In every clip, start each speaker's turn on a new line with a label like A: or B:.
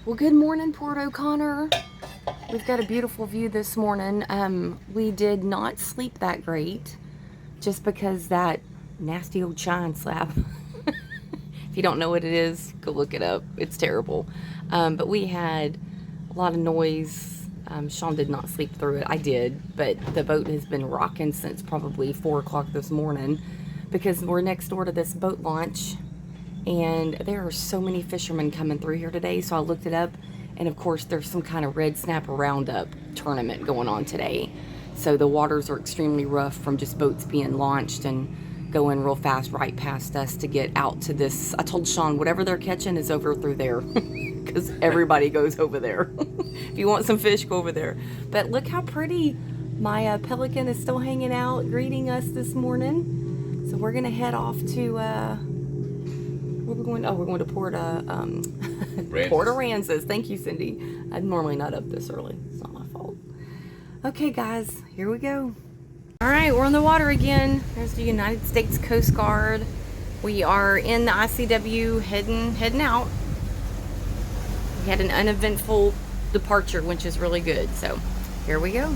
A: Well, good morning, Port O'Connor. We've got a beautiful view this morning. We did not sleep that great just because that nasty old chine slap. If you don't know what it is, go look it up. It's terrible. But we had a lot of noise. Sean did not sleep through it. I did, but the boat has been rocking since probably 4 o'clock this morning because we're next door to this boat launch. And there are so many fishermen coming through here today, so I looked it up, and of course there's some kind of red snapper roundup tournament going on today. So the waters are extremely rough from just boats being launched and going real fast right past us to get out to this. I told Sean whatever they're catching is over through there because everybody goes over there. If you want some fish, go over there. But look how pretty my pelican is still hanging out greeting us this morning. So we're gonna head off to where we're going? Oh, we're going to Port Aransas. Thank you, Cindy. I'm normally not up this early. It's not my fault. Okay, guys, here we go. All right, we're on the water again. There's the United States Coast Guard. We are in the ICW heading out. We had an uneventful departure, which is really good. So here we go.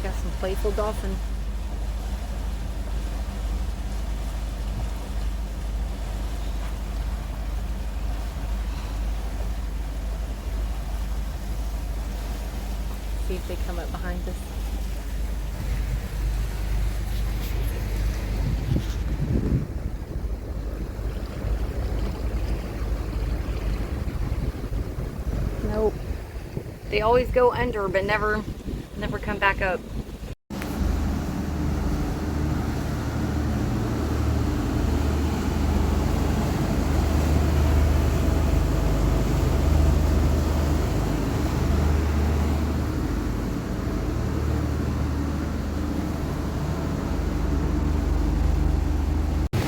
A: Got some playful dolphin. See if they come up behind us. Nope. They always go under, but never come back up.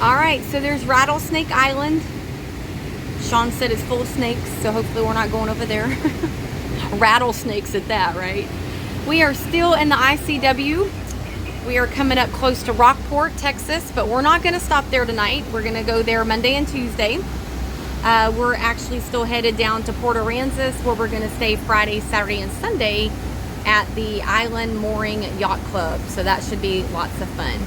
A: All right, so there's Rattlesnake Island. Sean said it's full of snakes, so hopefully we're not going over there. Rattlesnakes at that, right? We are still in the ICW. We are coming up close to Rockport, Texas, but we're not gonna stop there tonight. We're gonna go there Monday and Tuesday. We're actually still headed down to Port Aransas, where we're gonna stay Friday, Saturday, and Sunday at the Island Mooring Yacht Club. So that should be lots of fun.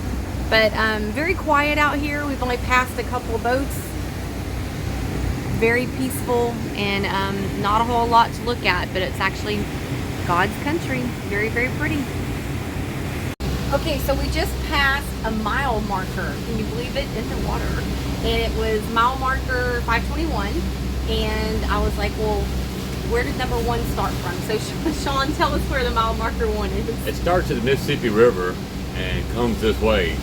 A: But very quiet out here. We've only passed a couple of boats. Very peaceful and not a whole lot to look at, but it's actually God's country. Very, very pretty. Okay, so we just passed a mile marker. Can you believe it? In the water. And it was mile marker 521. And I was like, well, where did number 1 start from? So Sean, tell us where the mile marker 1 is.
B: It starts at the Mississippi River and comes this way.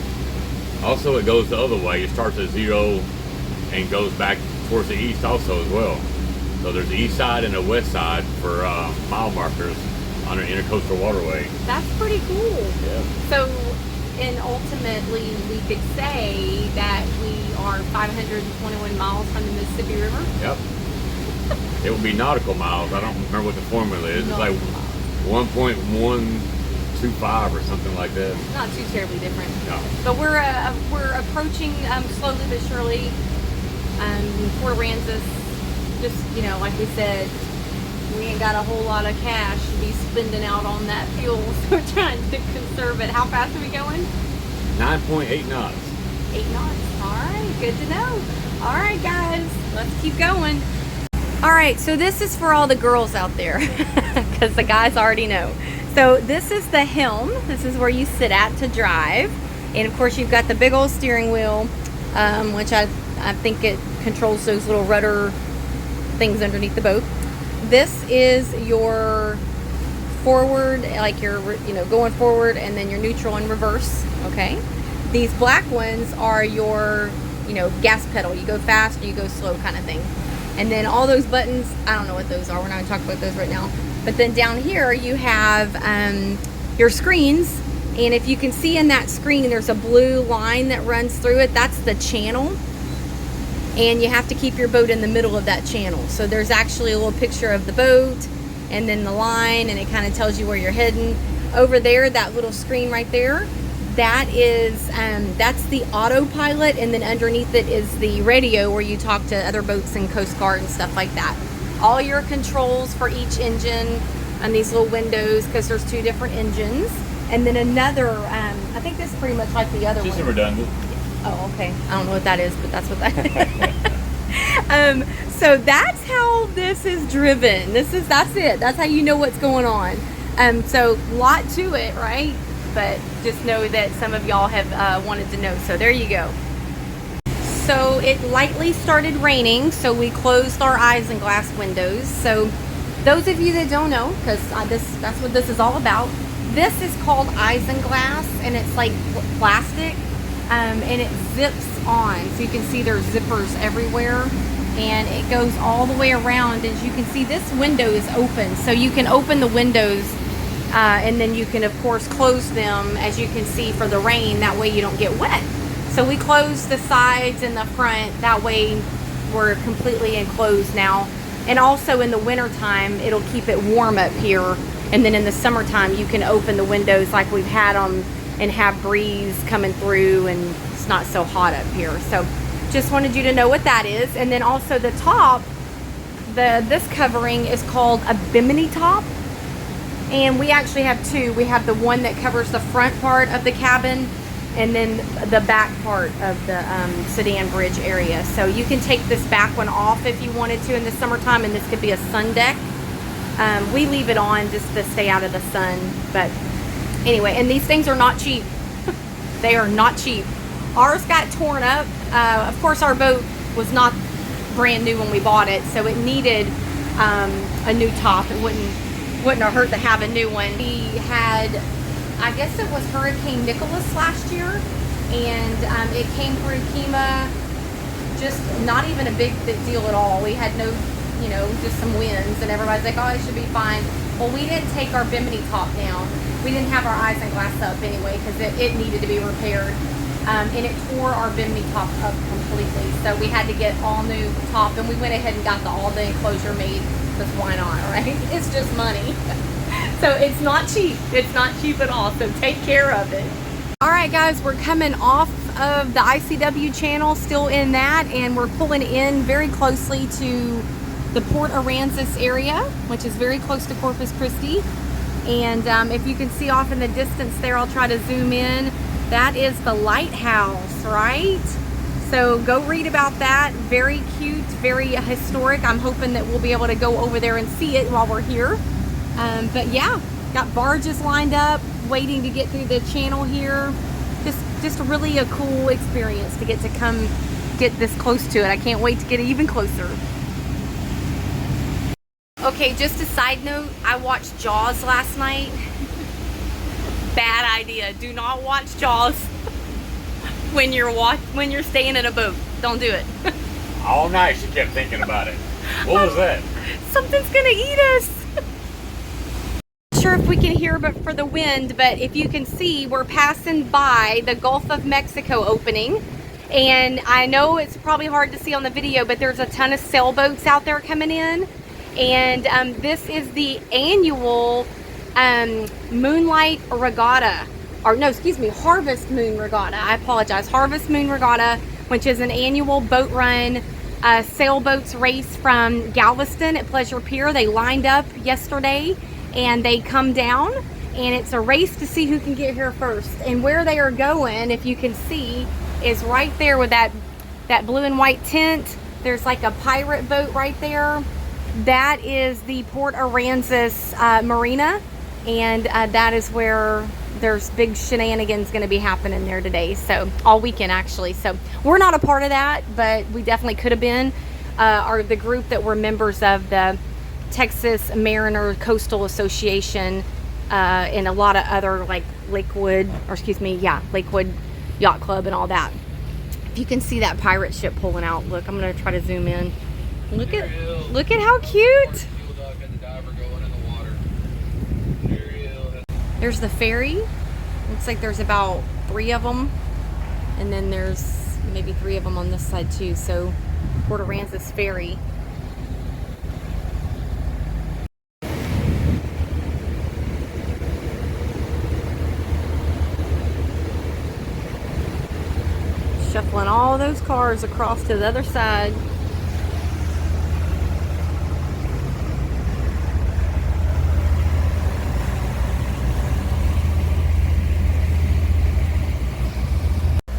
B: Also, it goes the other way. It starts at 0 and goes back towards the east also as well. So there's the east side and the west side for mile markers on an intercoastal waterway.
A: That's pretty cool.
B: Yeah.
A: So, and ultimately, we could say that we are 521 miles from the Mississippi River.
B: Yep. It would be nautical miles. I don't remember what the formula is. It's like 1.125 or something like that.
A: Not too terribly different.
B: No.
A: But we're approaching slowly but surely Port Aransas. Just, you know, like we said, we ain't got a whole lot of cash to be spending out on that fuel, so we're trying to conserve it. How fast are we going?
B: 9.8 knots.
A: 8 knots. All right, good to know. All right, guys, let's keep going. All right, so this is for all the girls out there, because the guys already know. So this is the helm. This is where you sit at to drive. And of course, you've got the big old steering wheel, which I think it controls those little rudder things underneath the boat. This is your forward, like you're, you know, going forward, and then your neutral and reverse, okay? These black ones are your, you know, gas pedal. You go fast or you go slow kind of thing. And then all those buttons, I don't know what those are. We're not going to talk about those right now. But then down here you have your screens. And if you can see in that screen, there's a blue line that runs through it. That's the channel. And you have to keep your boat in the middle of that channel. So there's actually a little picture of the boat and then the line, and it kind of tells you where you're heading. Over there, that little screen right there, that is that's the autopilot, and then underneath it is the radio where you talk to other boats and Coast Guard and stuff like that. All your controls for each engine on these little windows, because there's 2 different engines, and then another I think this is pretty much like the other
B: Just
A: one.
B: redundant.
A: Oh, okay. I don't know what that is, but that's what that is. So that's how this is driven. That's it. That's how you know what's going on. So a lot to it, right? But just know that some of y'all have wanted to know. So there you go. So it lightly started raining, so we closed our isinglass windows. So those of you that don't know, because that's what this is all about. This is called isinglass, and it's like plastic, and it zips on. So you can see there's zippers everywhere, and it goes all the way around. As you can see, this window is open, so you can open the windows, and then you can of course close them, as you can see, for the rain. That way you don't get wet. So we close the sides and the front. That way we're completely enclosed now. And also in the winter time, it'll keep it warm up here. And then in the summertime, you can open the windows like we've had them and have breeze coming through, and it's not so hot up here. So just wanted you to know what that is. And then also the top, this covering is called a bimini top. And we actually have 2. We have the one that covers the front part of the cabin, and then the back part of the sedan bridge area. So you can take this back one off if you wanted to in the summertime, and this could be a sun deck. We leave it on just to stay out of the sun. But anyway, and these things are not cheap. They are not cheap. Ours got torn up. Of course, our boat was not brand new when we bought it, so it needed a new top. It wouldn't have hurt to have a new one. We had, I guess it was Hurricane Nicholas last year, and it came through Kima, just not even a big deal at all. We had no, just some winds, and everybody's like, oh, it should be fine. Well, we didn't take our bimini top down. We didn't have our isinglass up anyway, because it needed to be repaired, and it tore our bimini top up completely. So we had to get all new top, and we went ahead and got all the enclosure made, because why not, right? It's just money. So it's not cheap. It's not cheap at all. So take care of it. All right, guys, we're coming off of the ICW channel, still in that, and we're pulling in very closely to the Port Aransas area, which is very close to Corpus Christi. And if you can see off in the distance there, I'll try to zoom in. That is the lighthouse, right? So go read about that. Very cute, very historic. I'm hoping that we'll be able to go over there and see it while we're here. But yeah, got barges lined up, waiting to get through the channel here. Just really a cool experience to get to come get this close to it. I can't wait to get even closer. Okay, just a side note, I watched Jaws last night. Bad idea. Do not watch Jaws when you're staying in a boat. Don't do it.
B: All night she kept thinking about it. What was that?
A: Something's gonna eat us. Not sure if we can hear but for the wind, but if you can see, we're passing by the Gulf of Mexico opening. And I know it's probably hard to see on the video, but there's a ton of sailboats out there coming in. And this is the annual Moonlight Regatta, or no, excuse me, Harvest Moon Regatta. I apologize. Harvest Moon Regatta, which is an annual boat run sailboats race from Galveston at Pleasure Pier. They lined up yesterday and they come down, and it's a race to see who can get here first. And where they are going, if you can see, is right there with that blue and white tent. There's like a pirate boat right there. That is the Port Aransas marina, and that is where there's big shenanigans going to be happening there today, so all weekend actually. So we're not a part of that, but we definitely could have been. Are the group that were members of the Texas Mariner Coastal Association, and a lot of other like Lakewood Yacht Club and all that. If you can see that pirate ship pulling out, look, I'm going to try to zoom in. Look at how cute. There's the ferry. Looks like there's about 3 of them, and then there's maybe 3 of them on this side too. So Port Aransas ferry. shuffling all those cars across to the other side.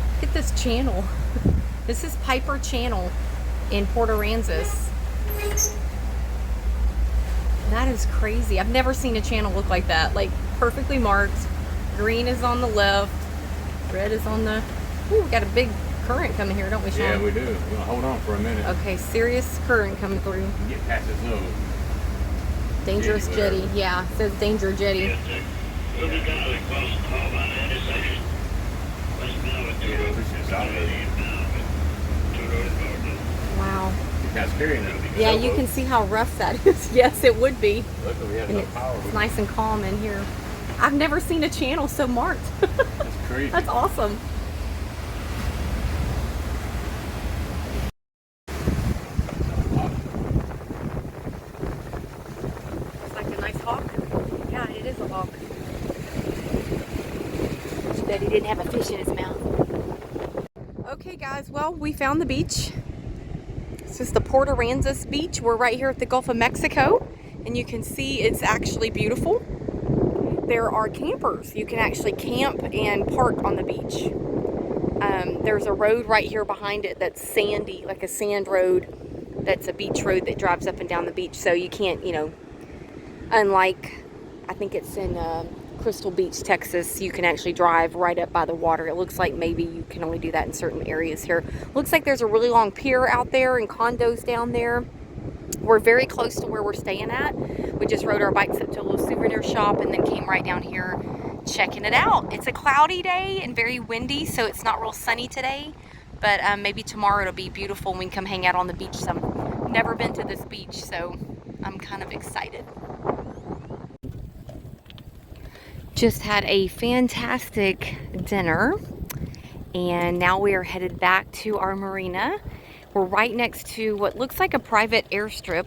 A: Look at this channel. This is Piper Channel in Port Aransas. That is crazy. I've never seen a channel look like that. Like perfectly marked. Green is on the left. Red is on the... Ooh, we got a big current coming here, don't we, Sean?
B: Yeah, we do. We're gonna hold on for a minute.
A: Okay, serious current coming through.
B: Get past this nose.
A: Dangerous jetty. Yeah, it says danger jetty.
B: Yeah, we should stop it.
A: Wow.
B: It's kind of scary now.
A: Yeah, you can see how rough that is. Yes, it would be.
B: Look, we have no power.
A: It's nice and calm in here. I've never seen a channel so marked.
B: That's crazy.
A: That's awesome. Looks like a nice hawk. Yeah, it is a hawk. Too bad he didn't have a fish in his mouth. Okay guys, well, we found the beach. This is the Port Aransas beach. We're right here at the Gulf of Mexico, and you can see it's actually beautiful. There are campers. You can actually camp and park on the beach. There's a road right here behind it that's sandy, like a sand road. That's a beach road that drives up and down the beach. So you can't, you know, unlike, I think it's in Crystal Beach, Texas, you can actually drive right up by the water. It looks like maybe you can only do that in certain areas here. Looks like there's a really long pier out there and condos down there. We're very close to where we're staying at. We just rode our bikes up to a little souvenir shop and then came right down here checking it out. It's a cloudy day and very windy, so it's not real sunny today, but maybe tomorrow it'll be beautiful and we can come hang out on the beach some. I've never been to this beach, so I'm kind of excited. Just had a fantastic dinner, and now we are headed back to our marina. We're right next to what looks like a private airstrip,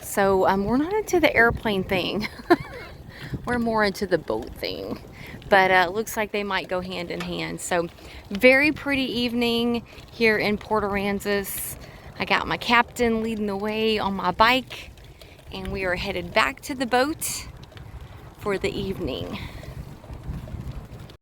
A: so we're not into the airplane thing. We're more into the boat thing, but it looks like they might go hand in hand. So very pretty evening here in Port Aransas. I got my captain leading the way on my bike, and we are headed back to the boat for the evening.